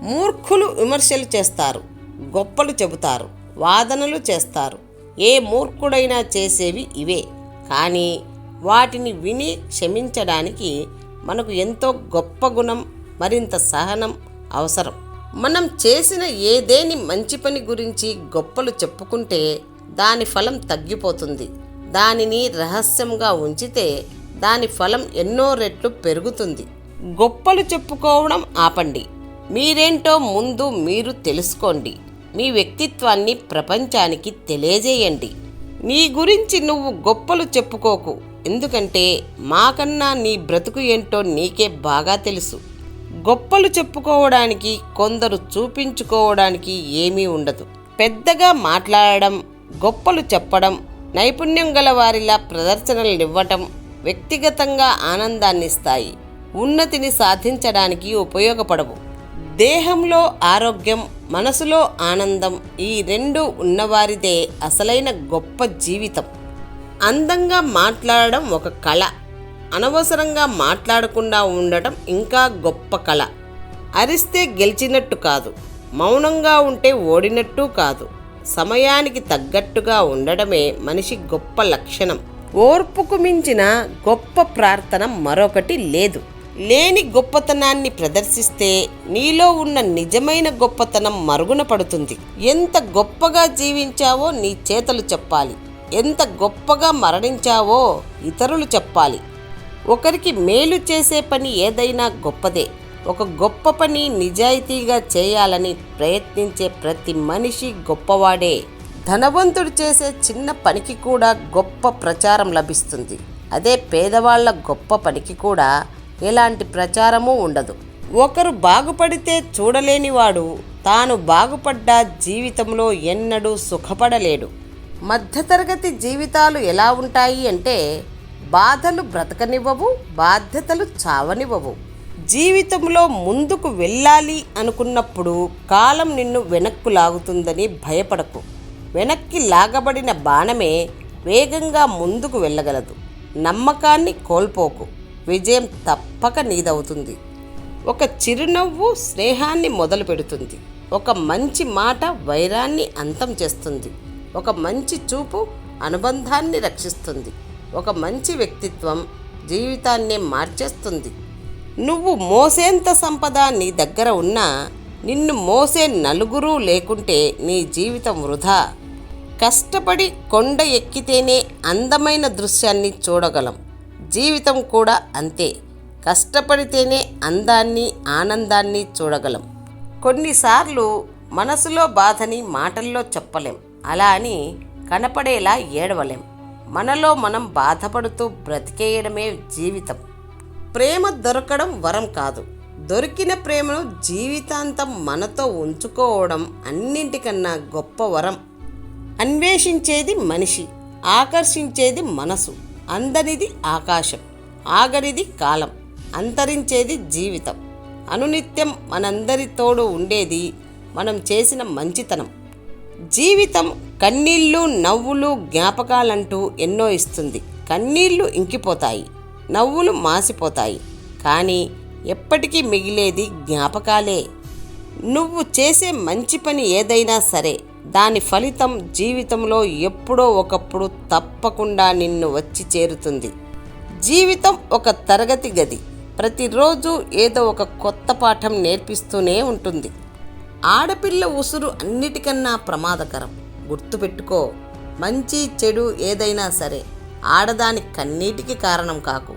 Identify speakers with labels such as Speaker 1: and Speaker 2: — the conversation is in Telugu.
Speaker 1: మూర్ఖులు విమర్శలు చేస్తారు, గొప్పలు చెబుతారు, వాదనలు చేస్తారు. ఏ మూర్ఖుడైనా చేసేవి ఇవే. కానీ వాటిని విని క్షమించడానికి మనకు ఎంతో గొప్ప గుణం, మరింత సహనం అవసరం. మనం చేసిన ఏదేని మంచి పని గురించి గొప్పలు చెప్పుకుంటే దాని ఫలం తగ్గిపోతుంది. దానిని రహస్యంగా ఉంచితే దాని ఫలం ఎన్నో రెట్లు పెరుగుతుంది. గొప్పలు చెప్పుకోవడం ఆపండి. మీరేంటో ముందు మీరు తెలుసుకోండి. మీ వ్యక్తిత్వాన్ని ప్రపంచానికి తెలియజేయండి. నీ గురించి నువ్వు గొప్పలు చెప్పుకోకు. ఎందుకంటే మాకన్నా నీ బ్రతుకు ఏంటో నీకే బాగా తెలుసు. గొప్పలు చెప్పుకోవడానికి, కొందరు చూపించుకోవడానికి ఏమీ ఉండదు. పెద్దగా మాట్లాడడం, గొప్పలు చెప్పడం, నైపుణ్యం గల వారిలా ప్రదర్శనలు ఇవ్వటం వ్యక్తిగతంగా ఆనందాన్నిస్తాయి, ఉన్నతిని సాధించడానికి ఉపయోగపడవు. దేహంలో ఆరోగ్యం, మనసులో ఆనందం, ఈ రెండు ఉన్నవారిదే అసలైన గొప్ప జీవితం. అందంగా మాట్లాడడం ఒక కళ. అనవసరంగా మాట్లాడకుండా ఉండటం ఇంకా గొప్ప కళ. అరిస్తే గెలిచినట్టు కాదు, మౌనంగా ఉంటే ఓడినట్టు కాదు. సమయానికి తగ్గట్టుగా ఉండడమే మనిషి గొప్ప లక్షణం. ఓర్పుకు మించిన గొప్ప ప్రార్థన మరొకటి లేదు. లేని గొప్పతనాన్ని ప్రదర్శిస్తే నీలో ఉన్న నిజమైన గొప్పతనం మరుగున పడుతుంది. ఎంత గొప్పగా జీవించావో నీ చేతలు చెప్పాలి. ఎంత గొప్పగా మరణించావో ఇతరులు చెప్పాలి. ఒకరికి మేలు చేసే పని ఏదైనా గొప్పదే. ఒక గొప్ప పని నిజాయితీగా చేయాలని ప్రయత్నించే ప్రతి మనిషి గొప్పవాడే. ధనవంతుడు చేసే చిన్న పనికి కూడా గొప్ప ప్రచారం లభిస్తుంది. అదే పేదవాళ్ల గొప్ప పనికి కూడా ఎలాంటి ప్రచారమూ ఉండదు. ఒకరు బాగుపడితే చూడలేనివాడు తాను బాగుపడ్డ జీవితంలో ఎన్నడూ సుఖపడలేడు. మధ్యతరగతి జీవితాలు ఎలా ఉంటాయి అంటే బాధలు బ్రతకనివ్వవు, బాధ్యతలు చావనివ్వవు. జీవితంలో ముందుకు వెళ్ళాలి అనుకున్నప్పుడు కాలం నిన్ను వెనక్కు లాగుతుందని భయపడకు. వెనక్కి లాగబడిన బాణమే వేగంగా ముందుకు వెళ్ళగలదు. నమ్మకాన్ని కోల్పోకు. విజయం తప్పక నీదవుతుంది. ఒక చిరునవ్వు స్నేహాన్ని మొదలు పెడుతుంది. ఒక మంచి మాట వైరాన్ని అంతం చేస్తుంది. ఒక మంచి చూపు అనుబంధాన్ని రక్షిస్తుంది. ఒక మంచి వ్యక్తిత్వం జీవితాన్నే మార్చేస్తుంది. నువ్వు మోసేంత సంపద నీ దగ్గర ఉన్నా నిన్ను మోసే నలుగురు లేకుంటే నీ జీవితం వృధా. కష్టపడి కొండ ఎక్కితేనే అందమైన దృశ్యాన్ని చూడగలం. జీవితం కూడా అంతే. కష్టపడితేనే అందాన్ని, ఆనందాన్ని చూడగలం. కొన్నిసార్లు మనసులో బాధని మాటల్లో చెప్పలేం. అలా అని కనపడేలా ఏడవలేం. మనలో మనం బాధపడుతూ బ్రతికేయడమే జీవితం. ప్రేమ దొరకడం వరం కాదు. దొరికిన ప్రేమను జీవితాంతం మనతో ఉంచుకోవడం అన్నింటికన్నా గొప్ప వరం. అన్వేషించేది మనిషి, ఆకర్షించేది మనసు. అందనిది ఆకాశం, ఆగనిది కాలం, అంతరించేది జీవితం. అనునిత్యం మనందరి తోడు ఉండేది మనం చేసిన మంచితనం. జీవితం కన్నీళ్ళు, నవ్వులు, జ్ఞాపకాలంటూ ఎన్నో ఇస్తుంది. కన్నీళ్లు ఇంకిపోతాయి, నవ్వులు మాసిపోతాయి, కానీ ఎప్పటికీ మిగిలేది జ్ఞాపకాలే. నువ్వు చేసే మంచి పని ఏదైనా సరే దాని ఫలితం జీవితంలో ఎప్పుడో ఒకప్పుడు తప్పకుండా నిన్ను వచ్చి చేరుతుంది. జీవితం ఒక తరగతి గది. ప్రతిరోజు ఏదో ఒక కొత్త పాఠం నేర్పిస్తూనే ఉంటుంది. ఆడపిల్ల ఉసురు అన్నిటికన్నా ప్రమాదకరం. గుర్తుపెట్టుకో, మంచి చెడు ఏదైనా సరే ఆడదాని కన్నీటికి కారణం కాకు.